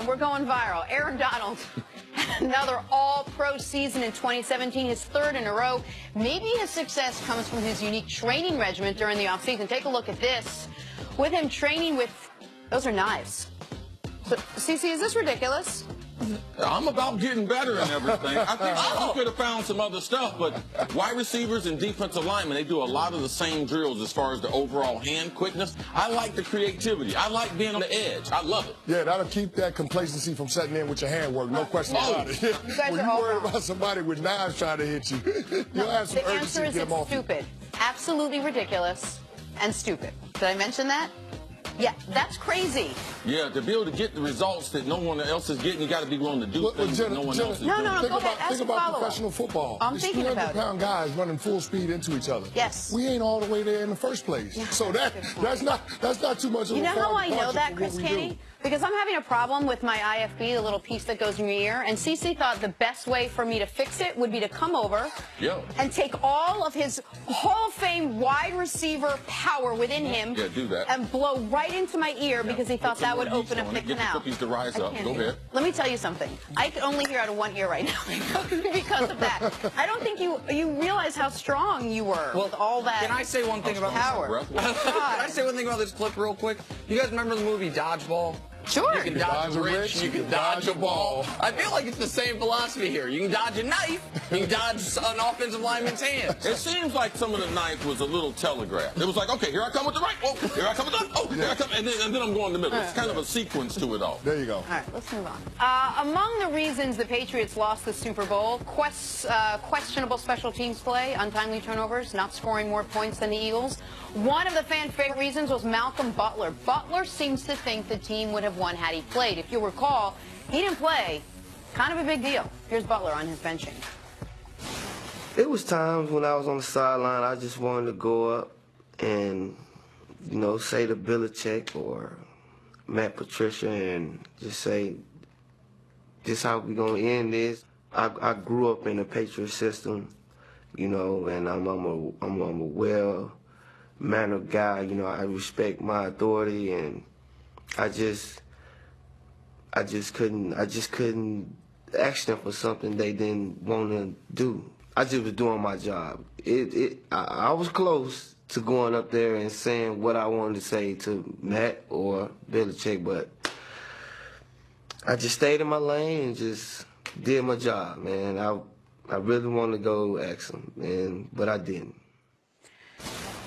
We're going viral. Aaron Donald, another all-pro season in 2017, his third in a row. Maybe his success comes from his unique training regimen during the offseason. Take a look at this. With him training with, those are knives. So, CC, is this ridiculous? I'm about getting better and everything. I think you could have found some other stuff, but wide receivers and defensive linemen, they do a lot of the same drills as far as the overall hand quickness. I like the creativity. I like being on the edge. I love it. Yeah, that'll keep that complacency from setting in with your handwork. No question about it. You guys when are you're all worried wrong. about somebody with knives trying to hit you, you'll have some The urgency answer to is get them it's off. stupid. Absolutely ridiculous and stupid. Did I mention that? Yeah, that's crazy. Yeah, to be able to get the results that no one else is getting, you got to be willing to do things that no one else is doing. No, Think go ahead. about, Ask think a about follow-up. professional football. I'm It's thinking about it. 300-pound guys running full speed into each other. Yes. We ain't all the way there in the first place. Yeah, So that's not too much of You a know how I foreign know departure that, from Chris what we Canny? do. Because I'm having a problem with my IFB, the little piece that goes in your ear, and CC thought the best way for me to fix it would be to come over and take all of his Hall of Fame wide receiver power within him do that. and blow right into my ear because he thought that would open up the Get the canal. cookies to rise up. Go ahead. Let me tell you something. I can only hear out of one ear right now because of that. I don't think you realize how strong you were with all that. Can I say one thing about power? this? Can I say one thing about this clip real quick? You guys remember the movie Dodgeball? Sure. You can dodge a wrench, you can dodge a ball. I feel like it's the same philosophy here. You can dodge a knife, you can dodge an offensive lineman's hand. It seems like some of the knife was a little telegraphed. It was like, okay, here I come with the right. Oh, here I come with the left. Oh, here I come. And then I'm going in the middle. It's kind of a sequence to it all. There you go. All right, let's move on. Among the reasons the Patriots lost the Super Bowl, questionable special teams play, untimely turnovers, not scoring more points than the Eagles. One of the fan favorite reasons was Malcolm Butler. Butler seems to think the team would have won had he played. If you recall, he didn't play. Kind of a big deal. Here's Butler on his benching. It was times when I was on the sideline, I just wanted to go up and, you know, say to Belichick or Matt Patricia and just say, this how we gonna end this. I grew up in a Patriot system, you know, and I'm a well-mannered guy. You know, I respect my authority, and I just couldn't ask them for something they didn't want to do. I just was doing my job. I was close to going up there and saying what I wanted to say to Matt or Belichick, but I just stayed in my lane and just did my job, man. I really wanted to go ask them, but I didn't.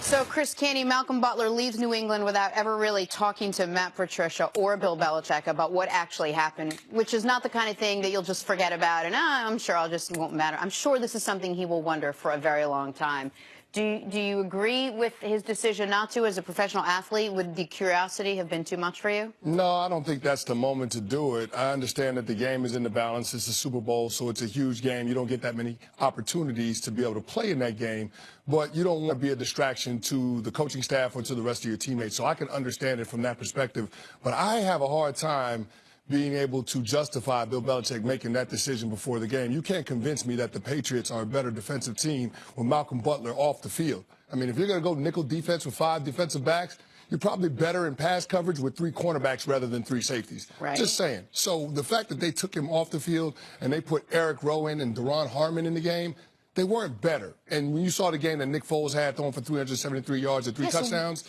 So, Chris Canny, Malcolm Butler leaves New England without ever really talking to Matt Patricia or Bill Belichick about what actually happened, which is not the kind of thing that you'll just forget about and I'm sure it won't matter. I'm sure this is something he will wonder for a very long time. Do you agree with his decision not to as a professional athlete? Would the curiosity have been too much for you? No, I don't think that's the moment to do it. I understand that the game is in the balance. It's a Super Bowl, so it's a huge game. You don't get that many opportunities to be able to play in that game, but you don't want to be a distraction to the coaching staff or to the rest of your teammates. So I can understand it from that perspective, but I have a hard time being able to justify Bill Belichick making that decision before the game. You can't convince me that the Patriots are a better defensive team with Malcolm Butler off the field. I mean, if you're going to go nickel defense with 5 defensive backs, you're probably better in pass coverage with 3 cornerbacks rather than 3 safeties. Right. Just saying. So the fact that they took him off the field and they put Eric Rowan and Daron Harmon in the game, they weren't better. And when you saw the game that Nick Foles had throwing for 373 yards and 3 touchdowns,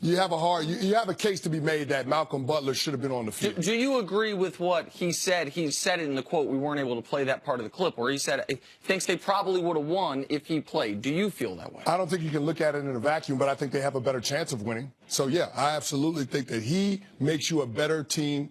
you have a case to be made that Malcolm Butler should have been on the field. Do you agree with what he said? He said it in the quote. We weren't able to play that part of the clip where he said he thinks they probably would have won if he played. Do you feel that way? I don't think you can look at it in a vacuum, but I think they have a better chance of winning. So, yeah, I absolutely think that he makes you a better team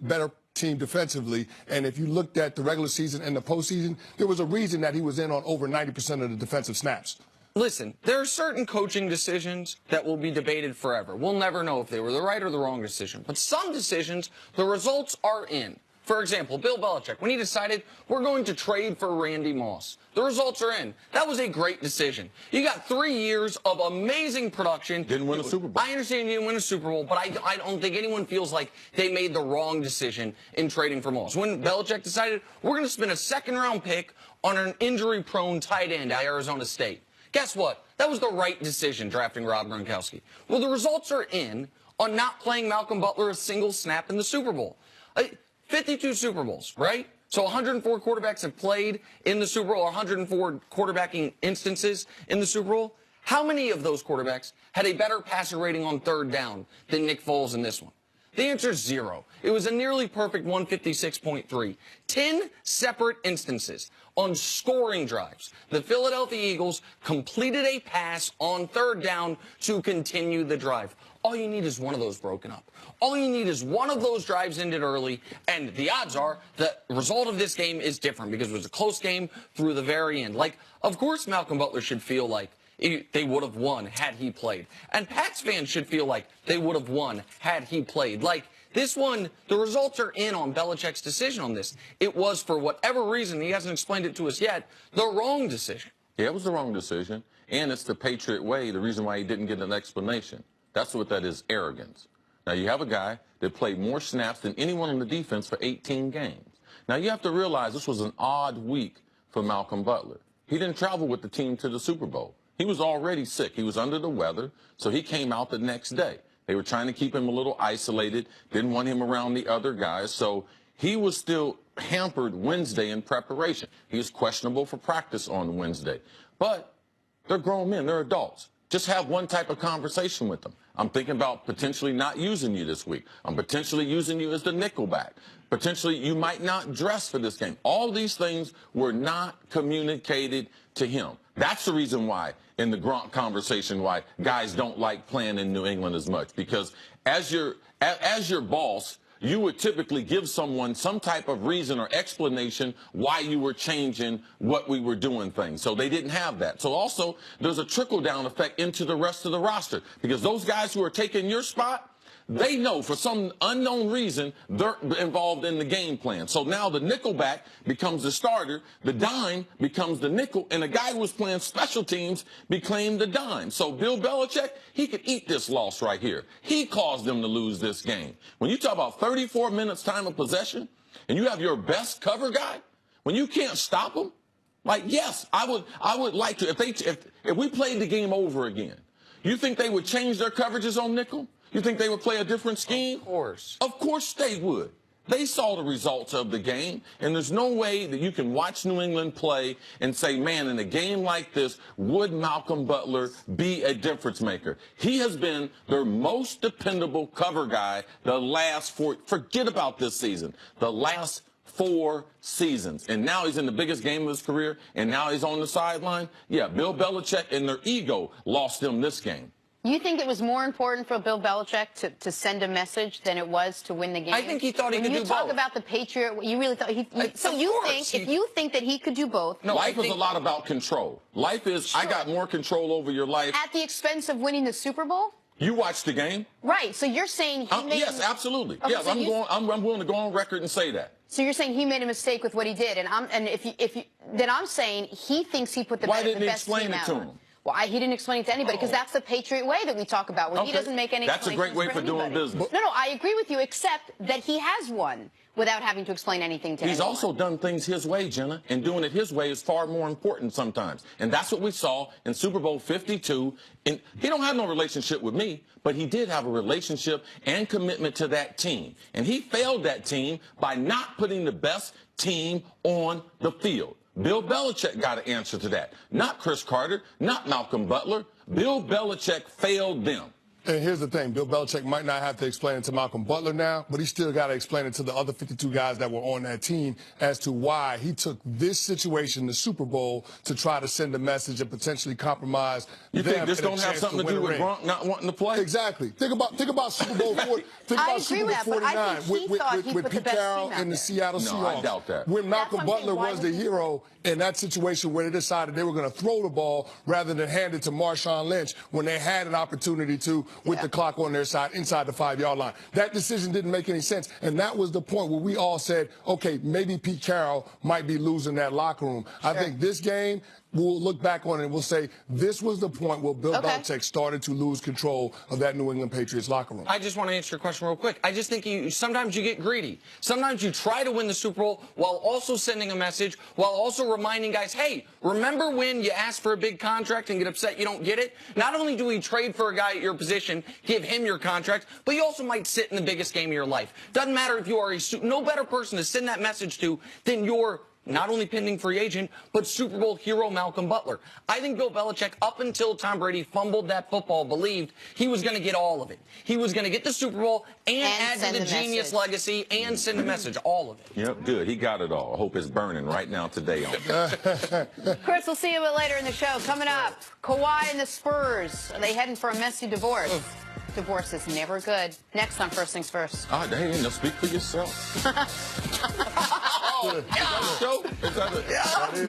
defensively. And if you looked at the regular season and the postseason, there was a reason that he was in on over 90% of the defensive snaps. Listen, there are certain coaching decisions that will be debated forever. We'll never know if they were the right or the wrong decision. But some decisions, the results are in. For example, Bill Belichick, when he decided we're going to trade for Randy Moss, the results are in. That was a great decision. You got 3 years of amazing production. Didn't win a Super Bowl. I understand you didn't win a Super Bowl, but I don't think anyone feels like they made the wrong decision in trading for Moss. When Belichick decided we're going to spend a second-round pick on an injury-prone tight end at Arizona State, guess what? That was the right decision, drafting Rob Gronkowski. Well, the results are in on not playing Malcolm Butler a single snap in the Super Bowl. 52 Super Bowls, right? So 104 quarterbacks have played in the Super Bowl, or 104 quarterbacking instances in the Super Bowl. How many of those quarterbacks had a better passer rating on third down than Nick Foles in this one? The answer is 0. It was a nearly perfect 156.3. 10 separate instances on scoring drives. The Philadelphia Eagles completed a pass on third down to continue the drive. All you need is one of those broken up. All you need is one of those drives ended early, and the odds are the result of this game is different because it was a close game through the very end. Like, of course Malcolm Butler should feel like they would have won had he played. And Pats fans should feel like they would have won had he played. Like, this one, the results are in on Belichick's decision on this. It was, for whatever reason, he hasn't explained it to us yet, the wrong decision. Yeah, it was the wrong decision. And it's the Patriot way, the reason why he didn't get an explanation. That's what that is, arrogance. Now, you have a guy that played more snaps than anyone on the defense for 18 games. Now, you have to realize this was an odd week for Malcolm Butler. He didn't travel with the team to the Super Bowl. He was already sick. He was under the weather, so he came out the next day. They were trying to keep him a little isolated, didn't want him around the other guys, so he was still hampered Wednesday in preparation. He was questionable for practice on Wednesday. But they're grown men. They're adults. Just have one type of conversation with them. I'm thinking about potentially not using you this week. I'm potentially using you as the nickelback. Potentially you might not dress for this game. All these things were not communicated to him. That's the reason why, in the Gronk conversation, why guys don't like playing in New England as much. Because as your boss, you would typically give someone some type of reason or explanation why you were changing what we were doing things. So they didn't have that. So also, there's a trickle-down effect into the rest of the roster. Because those guys who are taking your spot, they know for some unknown reason they're involved in the game plan. So now the nickelback becomes the starter, the dime becomes the nickel, and the guy who was playing special teams became the dime. So Bill Belichick, he could eat this loss right here. He caused them to lose this game. When you talk about 34 minutes time of possession, and you have your best cover guy, when you can't stop him, like, yes, I would like to. If we played the game over again, you think they would change their coverages on nickel? You think they would play a different scheme? Of course. Of course they would. They saw the results of the game, and there's no way that you can watch New England play and say, man, in a game like this, would Malcolm Butler be a difference maker? He has been their most dependable cover guy the last forget about this season, the last 4 seasons. And now he's in the biggest game of his career, and now he's on the sideline. Yeah, Bill Belichick and their ego lost them this game. You think it was more important for Bill Belichick to send a message than it was to win the game? I think he thought he could do both. When you talk about the Patriot, you really thought if you think that he could do both. No, life is a lot about control. Life is, sure. I got more control over your life. At the expense of winning the Super Bowl? You watched the game? Right. So you're saying he made yes, absolutely. Okay, yes, so I'm willing to go on record and say that. So you're saying he made a mistake with what he did, and then I'm saying he thinks he put the best team out. Why didn't he explain it to him? Well, he didn't explain it to anybody because that's the Patriot way that we talk about, where he doesn't make any That's a great way for doing business. No, I agree with you, except that he has won without having to explain anything to anyone. He's also done things his way, Jenna, and doing it his way is far more important sometimes. And that's what we saw in Super Bowl 52. And he don't have no relationship with me, but he did have a relationship and commitment to that team. And he failed that team by not putting the best team on the field. Bill Belichick got an answer to that. Not Chris Carter, not Malcolm Butler. Bill Belichick failed them. And here's the thing, Bill Belichick might not have to explain it to Malcolm Butler now, but he still got to explain it to the other 52 guys that were on that team as to why he took this situation, the Super Bowl, to try to send a message and potentially compromise You them. think this don't have something to do with Gronk not wanting to play? Exactly. Think about Super Bowl 40, think about Super Bowl 49 with Pete Carroll and the Seattle Seahawks. No, I doubt that. When Malcolm Butler was the hero in that situation where they decided they were going to throw the ball rather than hand it to Marshawn Lynch when they had an opportunity to with the clock on their side inside the 5-yard line. That decision didn't make any sense, and that was the point where we all said, okay, maybe Pete Carroll might be losing that locker room. I think this game, we'll look back on it and we'll say this was the point where Bill Okay. Belichick started to lose control of that New England Patriots locker room. I just want to answer your question real quick. I just think sometimes you get greedy. Sometimes you try to win the Super Bowl while also sending a message, while also reminding guys, hey, remember when you ask for a big contract and get upset you don't get it? Not only do we trade for a guy at your position, give him your contract, but you also might sit in the biggest game of your life. Doesn't matter if you are no better person to send that message to than your not only pending free agent, but Super Bowl hero Malcolm Butler. I think Bill Belichick, up until Tom Brady fumbled that football, believed he was going to get all of it. He was going to get the Super Bowl and add to the genius legacy and send a message, all of it. Yep, good. He got it all. I hope it's burning right now today on him. Chris, we'll see you a bit later in the show. Coming up, Kawhi and the Spurs. Are they heading for a messy divorce? Divorce is never good. Next on First Things First. Ah, hey, now speak for yourself. Oh, Is that a show? Is that a...